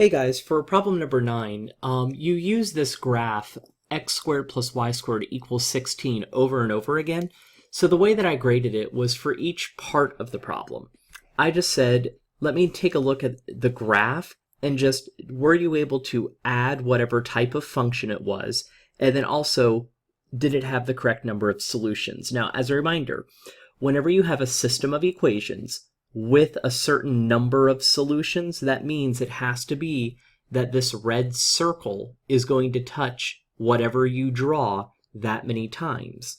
Hey guys, for problem number 9, you use this graph x squared plus y squared equals 16 over and over again. So the way that I graded it was for each part of the problem. I just said, let me take a look at the graph and just, were you able to add whatever type of function it was? And then also, did it have the correct number of solutions? Now, as a reminder, whenever you have a system of equations with a certain number of solutions, that means it has to be that this red circle is going to touch whatever you draw that many times.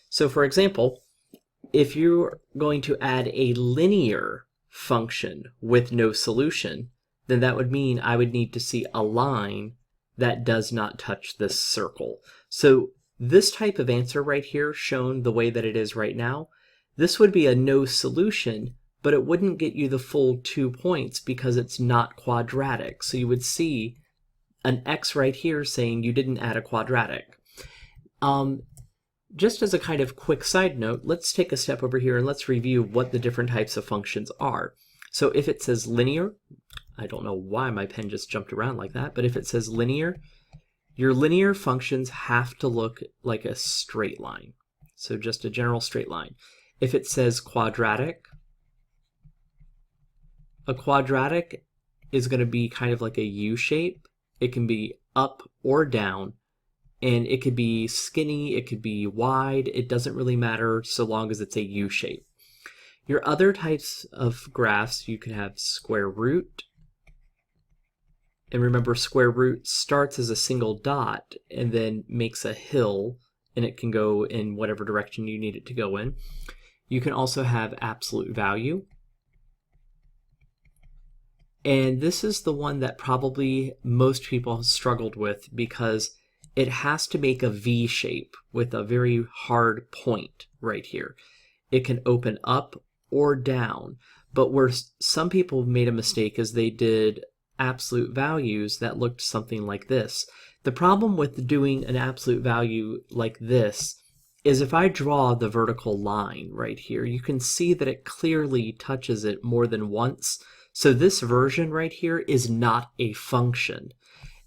So for example, if you're going to add a linear function with no solution, then that would mean I would need to see a line that does not touch this circle. So this type of answer right here, shown the way that it is right now, this would be a no solution, but it wouldn't get you the full 2 points because it's not quadratic. So you would see an X right here saying you didn't add a quadratic. Just as a kind of quick side note, let's take a step over here and let's review what the different types of functions are. So if it says linear, I don't know why my pen just jumped around like that, but if it says linear, your linear functions have to look like a straight line. So just a general straight line. If it says quadratic, a quadratic is going to be kind of like a U shape. It can be up or down, and it could be skinny, it could be wide. It doesn't really matter so long as it's a U shape. Your other types of graphs, you can have square root. And remember, square root starts as a single dot and then makes a hill, and it can go in whatever direction you need it to go in. You can also have absolute value. And this is the one that probably most people have struggled with because it has to make a V shape with a very hard point right here. It can open up or down, but where some people made a mistake is they did absolute values that looked something like this. The problem with doing an absolute value like this is if I draw the vertical line right here, you can see that it clearly touches it more than once. So this version right here is not a function.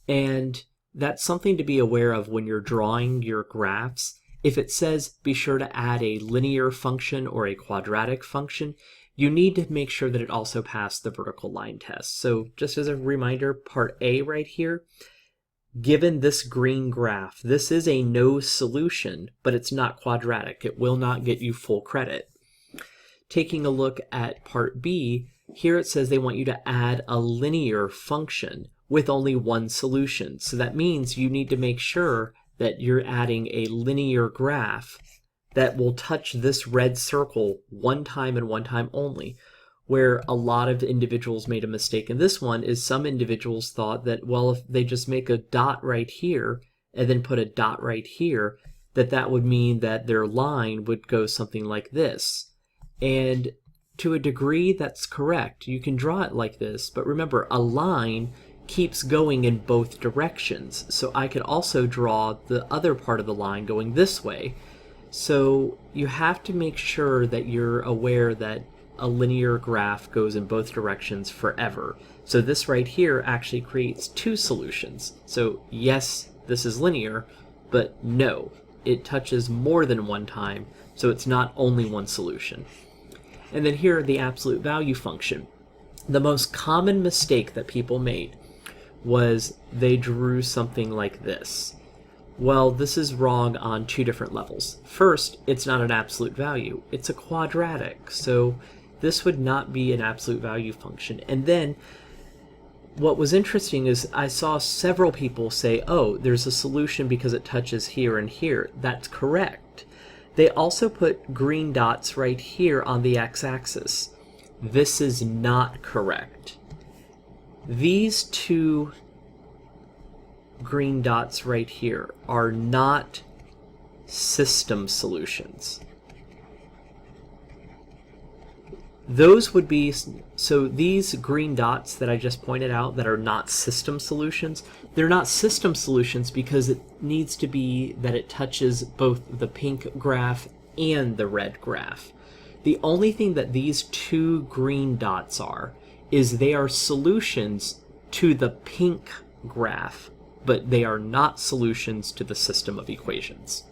And that's something to be aware of when you're drawing your graphs. If it says be sure to add a linear function or a quadratic function, you need to make sure that it also passed the vertical line test. So just as a reminder, part A right here, given this green graph, this is a no solution, but it's not quadratic. It will not get you full credit. Taking a look at part B, here it says they want you to add a linear function with only one solution. So that means you need to make sure that you're adding a linear graph that will touch this red circle one time and one time only. Where a lot of individuals made a mistake in this one is some individuals thought that, well, if they just make a dot right here and then put a dot right here, that would mean that their line would go something like this. And to a degree, that's correct. You can draw it like this, but remember, a line keeps going in both directions. So I could also draw the other part of the line going this way. So you have to make sure that you're aware that a linear graph goes in both directions forever. So this right here actually creates two solutions. So yes, this is linear, but no, it touches more than one time, so it's not only one solution. And then here, the absolute value function. The most common mistake that people made was they drew something like this. Well, this is wrong on two different levels. First, it's not an absolute value. It's a quadratic. So this would not be an absolute value function. And then what was interesting is I saw several people say, oh, there's a solution because it touches here and here. That's correct. They also put green dots right here on the x-axis. This is not correct. These two green dots right here are not system solutions. Those would be, so these green dots that I just pointed out that are not system solutions, they're not system solutions because it needs to be that it touches both the pink graph and the red graph. The only thing that these two green dots are is they are solutions to the pink graph, but they are not solutions to the system of equations.